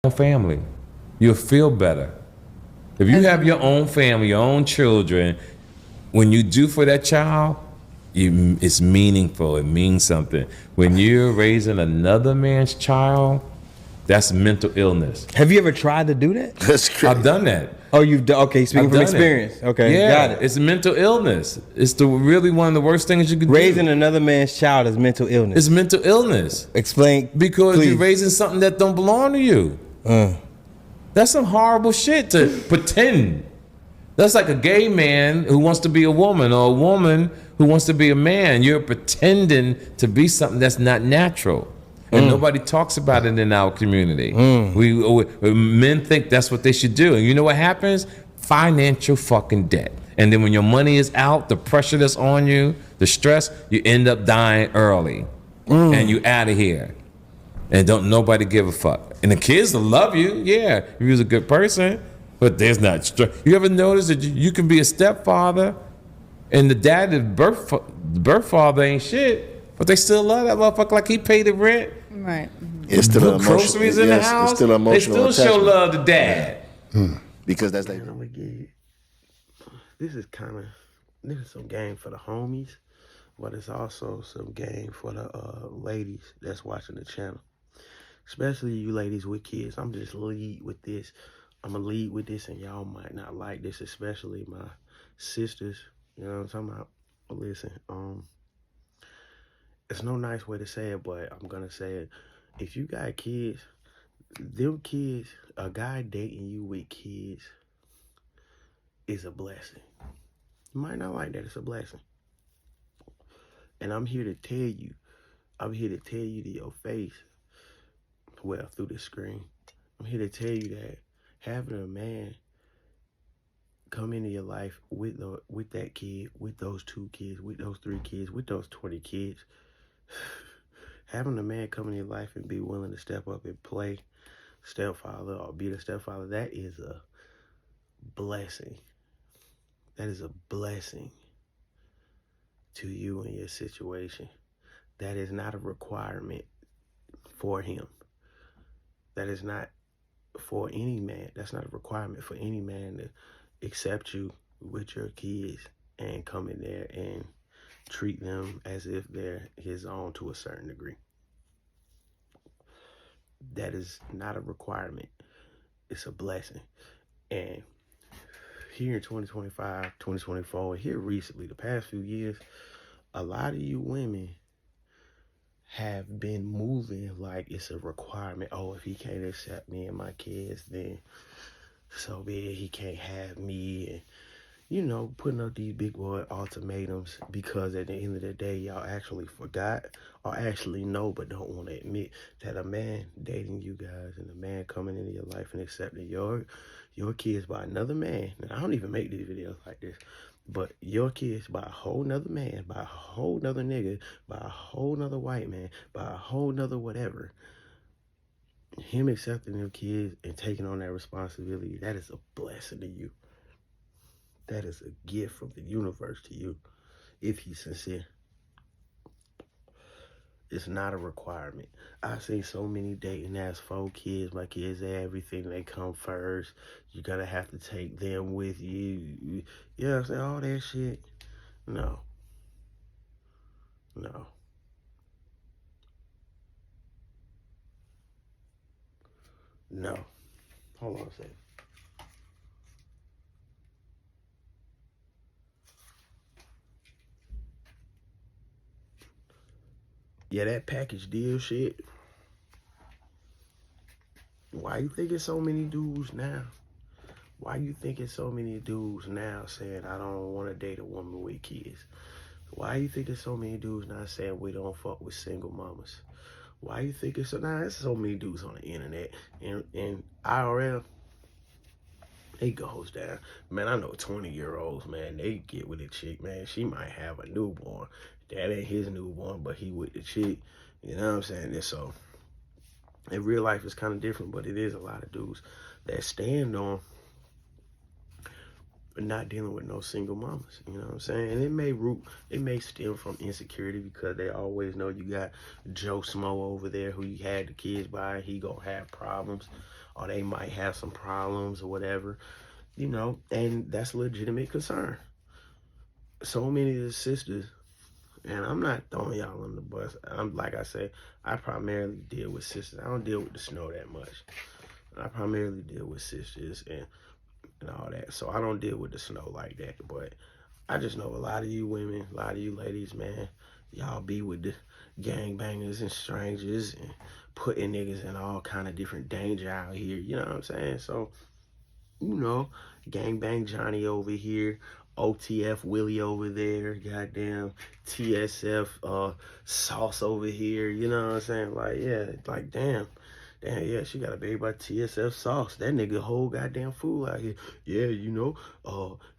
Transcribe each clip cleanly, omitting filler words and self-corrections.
own family. You'll feel better. If you have your own family, your own children, when you do for that child, it's meaningful. It means something. When you're raising another man's child, that's mental illness. Have you ever tried to do that? That's crazy. I've done that. Oh, you've done. Okay, speaking I've from done experience. it. Okay, Yeah, got it. it's mental illness. It's really one of the worst things you can Raising do. another man's child is mental illness. It's mental illness. Explain. Because please. you're raising something that don't belong to you. That's some horrible shit to pretend. That's like a gay man who wants to be a woman, or a woman who wants to be a man. You're pretending to be something that's not natural. And nobody talks about it in our community. We men think that's what they should do. And you know what happens? Financial fucking debt. And then when your money is out, the pressure that's on you, the stress, you end up dying early. And you out of here. And don't nobody give a fuck. And the kids will love you, yeah, if you're a good person. But there's not stress. You ever notice that you can be a stepfather and the dad, the birth father ain't shit, but they still love that motherfucker like he paid the rent. Right. It's still an Groceries in the house. It's still emotional they still show attachment. love to dad. Because that's like, I'm gonna give you. This is some game for the homies, but it's also some game for the ladies that's watching the channel. Especially you ladies with kids. I'm just lead with this. I'm gonna lead with this, and y'all might not like this, especially my sisters. You know what I'm talking about? But listen, it's no nice way to say it, but I'm gonna say it. If you got kids, them kids, a guy dating you with kids is a blessing. You might not like that, it's a blessing. And I'm here to tell you to your face, well, through the screen, I'm here to tell you that having a man come into your life with that kid, with those 2 kids, with those 3 kids, with those 20 kids, having a man come in your life and be willing to step up and play stepfather or be the stepfather, that is a blessing. That is a blessing to you and your situation. That is not a requirement for him. That is not for any man. That's not a requirement for any man to accept you with your kids and come in there and treat them as if they're his own to a certain degree. That is not a requirement. It's a blessing. And here in 2025, 2024, here recently, the past few years, a lot of you women have been moving like it's a requirement. Oh, if he can't accept me and my kids, then so be it, he can't have me. And, you know, putting up these big boy ultimatums because at the end of the day, y'all actually forgot or actually know but don't want to admit that a man dating you guys and a man coming into your life and accepting your kids by another man. And I don't even make these videos like this. But your kids by a whole nother man, by a whole nother nigga, by a whole nother white man, by a whole nother whatever. Him accepting your kids and taking on that responsibility, that is a blessing to you. That is a gift from the universe to you, if he's sincere. It's not a requirement. I've seen so many dating ass 4 kids. My kids have everything. They come first. You're going to have to take them with you. You know what I'm saying? All that shit. No. No. No. Hold on a second. Yeah, that package deal shit. Why you think it's so many dudes now? Why you think it's so many dudes now saying, I don't want to date a woman with kids? Why you think it's so many dudes now saying we don't fuck with single mamas? Why you think it's so, there's so many dudes on the internet and IRL, it goes down. Man, I know 20-year-olds, man, they get with a chick, man. She might have a newborn. That ain't his newborn, but he with the chick. You know what I'm saying? And so, in real life, it's kind of different, but it is a lot of dudes that stand on not dealing with no single mamas. You know what I'm saying? And it may stem from insecurity because they always know you got Joe Smo over there who you had the kids by. He gonna have problems, or they might have some problems or whatever. You know, and that's a legitimate concern. So many of the sisters, and I'm not throwing y'all on the bus. I'm like I say, I primarily deal with sisters. I don't deal with the snow that much. I primarily deal with sisters and all that. So I don't deal with the snow like that. But I just know a lot of you women, a lot of you ladies, man, y'all be with the gangbangers and strangers and putting niggas in all kind of different danger out here. You know what I'm saying? So, you know, gangbang Johnny over here, OTF Willie over there, goddamn TSF Sauce over here. You know what I'm saying? Like, yeah, like damn, yeah, she got a baby by TSF Sauce. That nigga whole goddamn fool out here. Yeah, you know,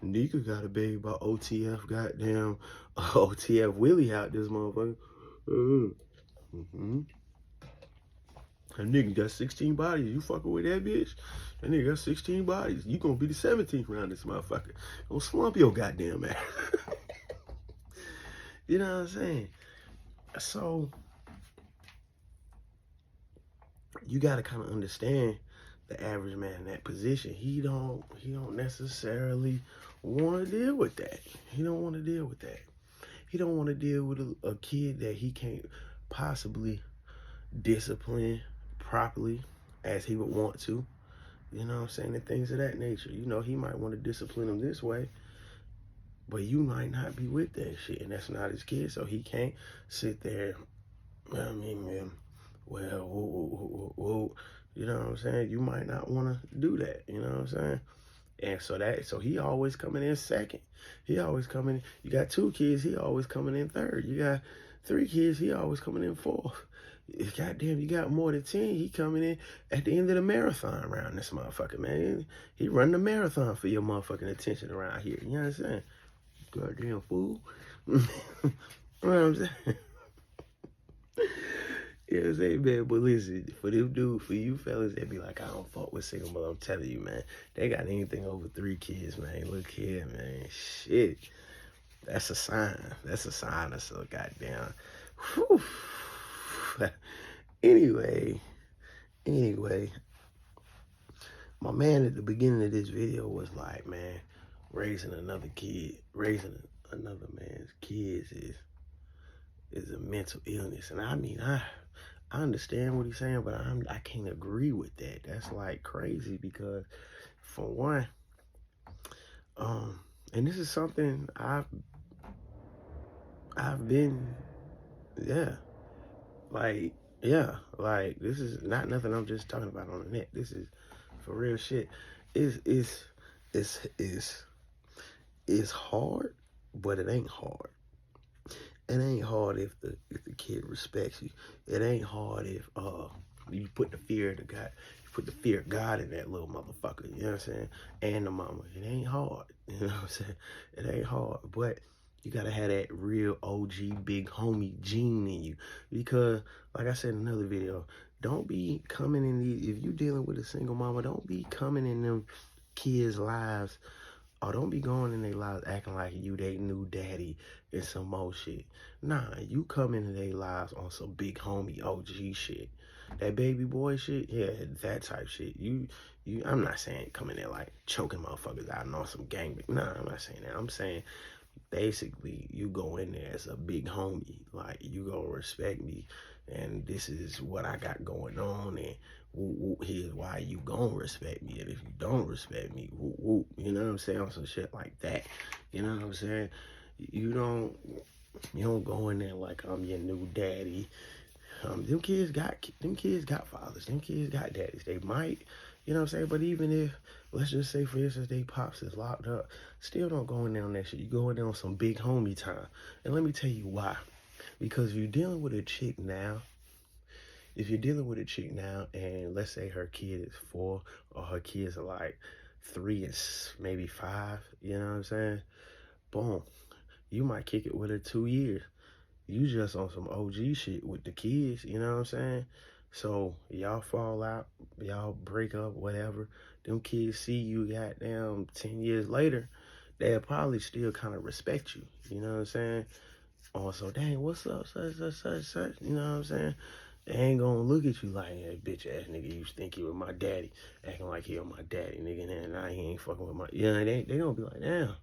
Nika got a baby by OTF goddamn OTF Willie out this motherfucker. Mm-hmm. That nigga got 16 bodies. You fucking with that bitch? That nigga got 16 bodies. You gonna be the 17th round this motherfucker. Gonna slump your goddamn ass. You know what I'm saying? So you gotta kind of understand the average man in that position. He don't necessarily want to deal with that. He don't want to deal with that. He don't want to deal with a kid that he can't possibly discipline properly as he would want to. You know what I'm saying? And things of that nature. You know, he might want to discipline him this way, but you might not be with that shit, and that's not his kid, so he can't sit there. I mean, man, well, whoa, you know what I'm saying? You might not want to do that. You know what I'm saying? And so he always coming in second. He always coming. You got 2 kids, he always coming in third. You got 3 kids, he always coming in fourth. Goddamn, you got more than 10, he coming in at the end of the marathon around this motherfucker, man. He run the marathon for your motherfucking attention around here. You know what I'm saying? Goddamn fool. You know what I'm saying? You know what I'm saying, man? But listen, for them dudes, for you fellas that be like, I don't fuck with single mother, I'm telling you, man, they got anything over 3 kids, man. Look here, man. Shit. That's a sign. That's a sign of so goddamn. Whew. Anyway, my man at the beginning of this video was like, man, raising another man's kids is a mental illness. And I mean, I understand what he's saying, but I can't agree with that. That's like crazy because, for one, and this is something I've been, like this is not nothing I'm just talking about on the net. This is for real shit. It's hard, but it ain't hard. It ain't hard if the kid respects you. It ain't hard if you put the fear of God, you put the fear of God in that little motherfucker. You know what I'm saying? And the mama. It ain't hard. You know what I'm saying? It ain't hard, but you gotta have that real OG big homie gene in you. Because, like I said in another video, don't be coming in these, if you dealing with a single mama, don't be coming in them kids' lives, or don't be going in their lives acting like you they new daddy and some more shit. Nah, you come into their lives on some big homie OG shit. That baby boy shit, yeah, that type shit. I'm not saying come in there like choking motherfuckers out and on some gangbang. Nah, I'm not saying that. I'm saying basically you go in there as a big homie. Like, you gonna respect me, and this is what I got going on, and here's why you gonna respect me, and if you don't respect me, you know what I'm saying, on some shit like that. You know what I'm saying? You don't go in there like I'm your new daddy. Them kids got fathers. Them kids got daddies. They might, you know what I'm saying? But even if, let's just say, for instance, they pops is locked up, still don't go in there on that shit. You go in there on some big homie time. And let me tell you why. Because if you're dealing with a chick now, and let's say her kid is 4, or her kids are like 3 and maybe 5, you know what I'm saying? Boom. You might kick it with her 2 years. You just on some OG shit with the kids, you know what I'm saying? So y'all fall out, y'all break up, whatever. Them kids see you goddamn 10 years later, they'll probably still kind of respect you. You know what I'm saying? Also, dang, what's up, such, you know what I'm saying? They ain't gonna look at you like, hey, bitch ass nigga, you think you with my daddy, acting like he my daddy, nigga, and now he ain't fucking with my, they gonna be like, damn,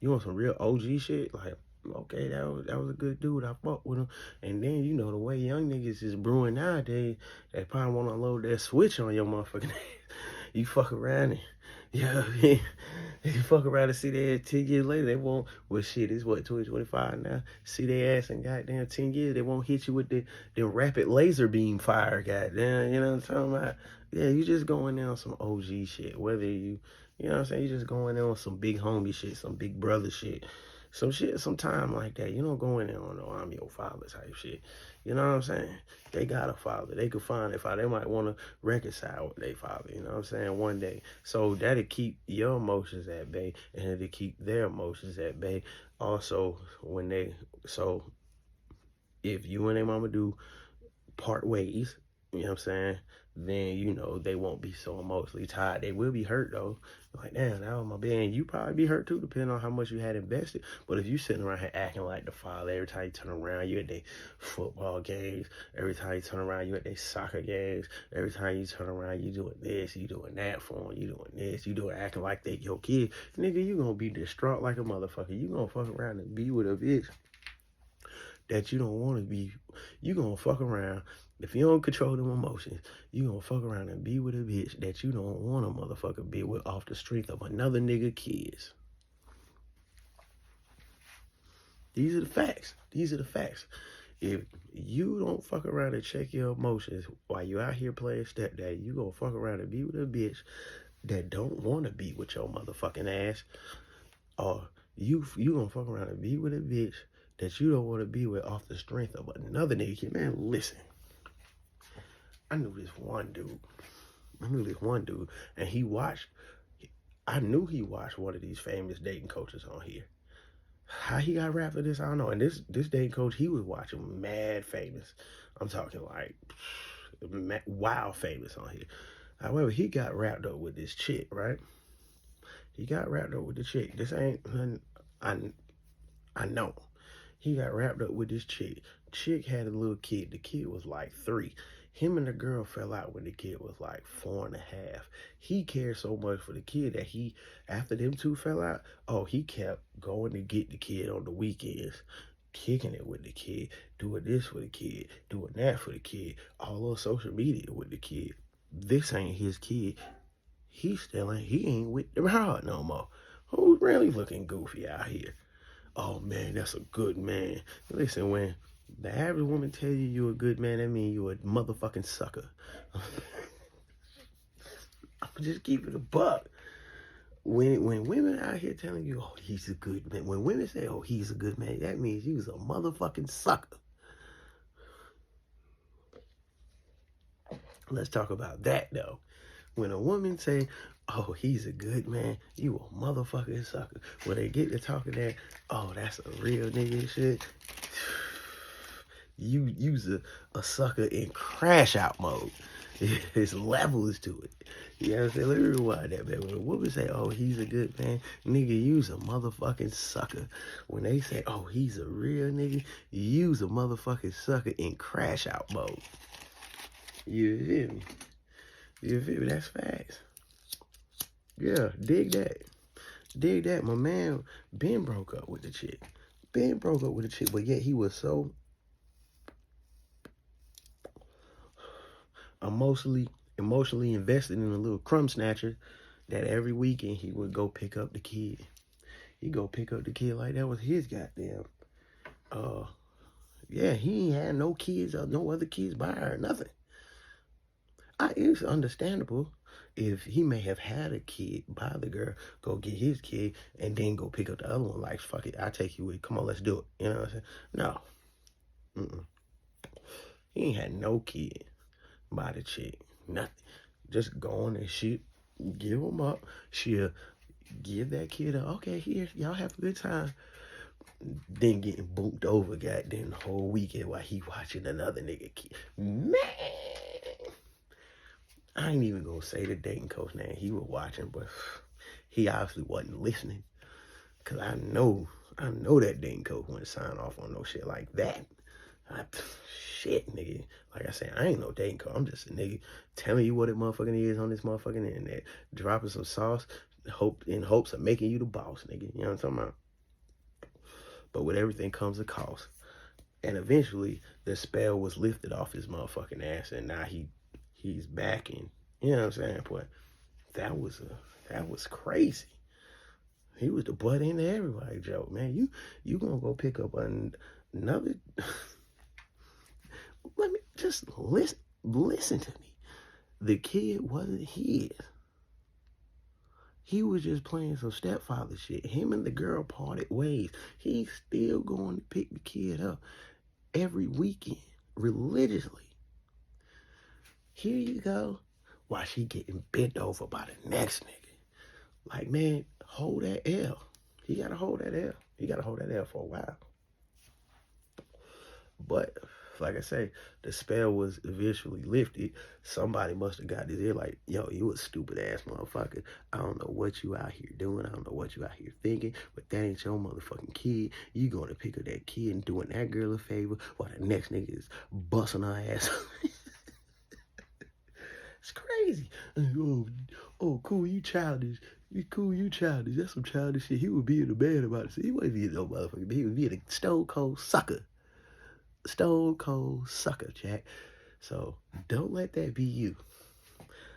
you want some real OG shit? Like, okay, that was a good dude, I fuck with him. And then, you know, the way young niggas is brewing nowadays, they probably wanna load that switch on your motherfucking ass. You fuck around and, yeah, you fuck around and see their ass 10 years later, they won't, well, shit, it's what, 2025 now? See their ass in goddamn 10 years, they won't hit you with the rapid laser beam fire, goddamn, you know what I'm talking about? Yeah, you just going in on some OG shit, whether you know what I'm saying, you just going in on some big homie shit, some big brother shit, some shit, some time like that. You don't go in there on no I'm your father type shit. You know what I'm saying? They got a father. They could find a father. They might want to reconcile with their father. You know what I'm saying? One day. So that'll keep your emotions at bay, and it'll keep their emotions at bay. Also, so if you and their mama do part ways, you know what I'm saying, then, you know, they won't be so emotionally tied. They will be hurt, though. Like, damn, that was my baby. And you probably be hurt, too, depending on how much you had invested. But if you sitting around here acting like the father, every time you turn around, you at their football games. Every time you turn around, you at their soccer games. Every time you turn around, you doing this, you doing that for them, you doing this, you doing acting like they your kid. Nigga, you gonna be distraught like a motherfucker. You gonna fuck around and be with a bitch that you don't want to be. You gonna fuck around. If you don't control them emotions, you gonna fuck around and be with a bitch that you don't want a motherfucker be with off the strength of another nigga kids. These are the facts. These are the facts. If you don't fuck around and check your emotions while you out here playing stepdad, you gonna fuck around and be with a bitch that don't want to be with your motherfucking ass. Or you gonna fuck around and be with a bitch that you don't want to be with off the strength of another nigga. Man, listen. I knew this one dude, and I knew he watched one of these famous dating coaches on here. How he got wrapped with this, I don't know. And this dating coach, he was watching mad famous. I'm talking like, wow famous on here. However, he got wrapped up with this chick, right? He got wrapped up with the chick. This ain't, I know. He got wrapped up with this chick. Chick had a little kid. The kid was like 3. Him and the girl fell out when the kid was like 4.5. He cared so much for the kid that after them two fell out, he kept going to get the kid on the weekends, kicking it with the kid, doing this for the kid, doing that for the kid, all on social media with the kid. This ain't his kid. He ain't with the hard no more. Who's really looking goofy out here? Oh man, that's a good man. Listen, when the average woman tell you you're a good man, that means you're a motherfucking sucker. I'm just keep it a buck. When women out here telling you, oh, he's a good man, when women say, oh, he's a good man, that means you's a motherfucking sucker. Let's talk about that, though. When a woman say, oh, he's a good man, you a motherfucking sucker. When they get to talking that, oh, that's a real nigga shit, you's a sucker in crash out mode. There's levels to it. You know what I'm saying? Let me rewind that, man. When a woman say, oh, he's a good man, nigga, you's a motherfucking sucker. When they say, oh, he's a real nigga, you's a motherfucking sucker in crash out mode. You feel me? You feel me? That's facts. Yeah, dig that. Dig that. My man Ben broke up with the chick. But yet he was so emotionally invested in a little crumb snatcher that every weekend he would go pick up the kid. He'd go pick up the kid like that was his goddamn. Yeah, he ain't had no kids or no other kids by her, nothing. It's understandable if he may have had a kid by the girl, go get his kid, and then go pick up the other one. Like, fuck it, I'll take you with. Come on, let's do it. You know what I'm saying? No. He ain't had no kid by the chick. Nothing. Just going and shit, give him up. She'll give that kid okay, here, y'all have a good time. Then getting booped over goddamn the whole weekend while he watching another nigga kid. Man! I ain't even gonna say the dating coach name he was watching, but he obviously wasn't listening. Cause I know that Dayton coach wouldn't sign off on no shit like that. Shit, nigga. Like I said, I ain't no Dayton coach. I'm just a nigga telling you what it motherfucking is on this motherfucking internet. Dropping some sauce, in hopes of making you the boss, nigga. You know what I'm talking about? But with everything comes a cost. And eventually, the spell was lifted off his motherfucking ass, and now he's back in. You know what I'm saying? But that was crazy. He was the butt into everybody joke, man. You gonna go pick up another? Let me just listen to me. The kid wasn't his. He was just playing some stepfather shit. Him and the girl parted ways. He's still going to pick the kid up every weekend, religiously. Here you go. While she getting bent over by the next nigga. Like, man, hold that L. He gotta hold that L. He gotta hold that L for a while. But like I say, the spell was eventually lifted. Somebody must have got his ear like, yo, you a stupid ass motherfucker. I don't know what you out here doing. I don't know what you out here thinking, but that ain't your motherfucking kid. You going to pick up that kid and doing that girl a favor while the next nigga is busting her ass. It's crazy. Oh, cool, you childish. You childish. That's some childish shit. He was being a man about it. He wasn't being no motherfucker. He was being a stone cold sucker. Stone cold sucker, Jack. So don't let that be you.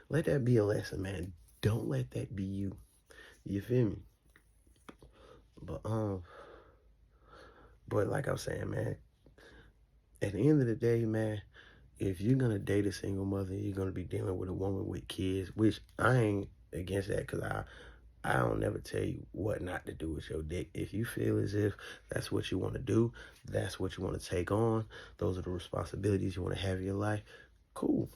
Let that be a lesson, man. Don't let that be you. You feel me? But like I was saying, man, at the end of the day, man, if you're gonna date a single mother, you're gonna be dealing with a woman with kids, which I ain't against that, because I don't never tell you what not to do with your dick. If you feel as if that's what you want to do, that's what you want to take on, those are the responsibilities you want to have in your life, cool.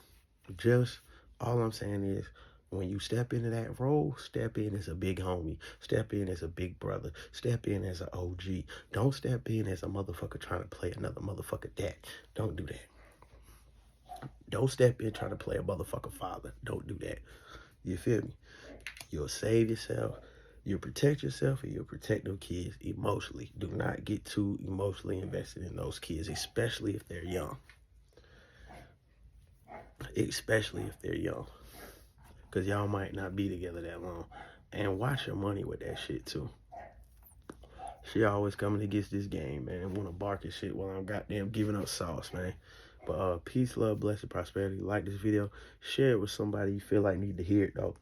Just, all I'm saying is, when you step into that role, step in as a big homie. Step in as a big brother. Step in as an OG. Don't step in as a motherfucker trying to play another motherfucker dad. Don't do that. Don't step in trying to play a motherfucker father. Don't do that. You feel me? You'll save yourself, you'll protect yourself, and you'll protect those kids emotionally. Do not get too emotionally invested in those kids, especially if they're young. Especially if they're young. Because y'all might not be together that long. And watch your money with that shit, too. She always coming against this game, man, and want to bark and shit while I'm goddamn giving up sauce, man. But peace, love, blessing, prosperity. Like this video. Share it with somebody you feel like need to hear it, though.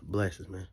Blessings, man.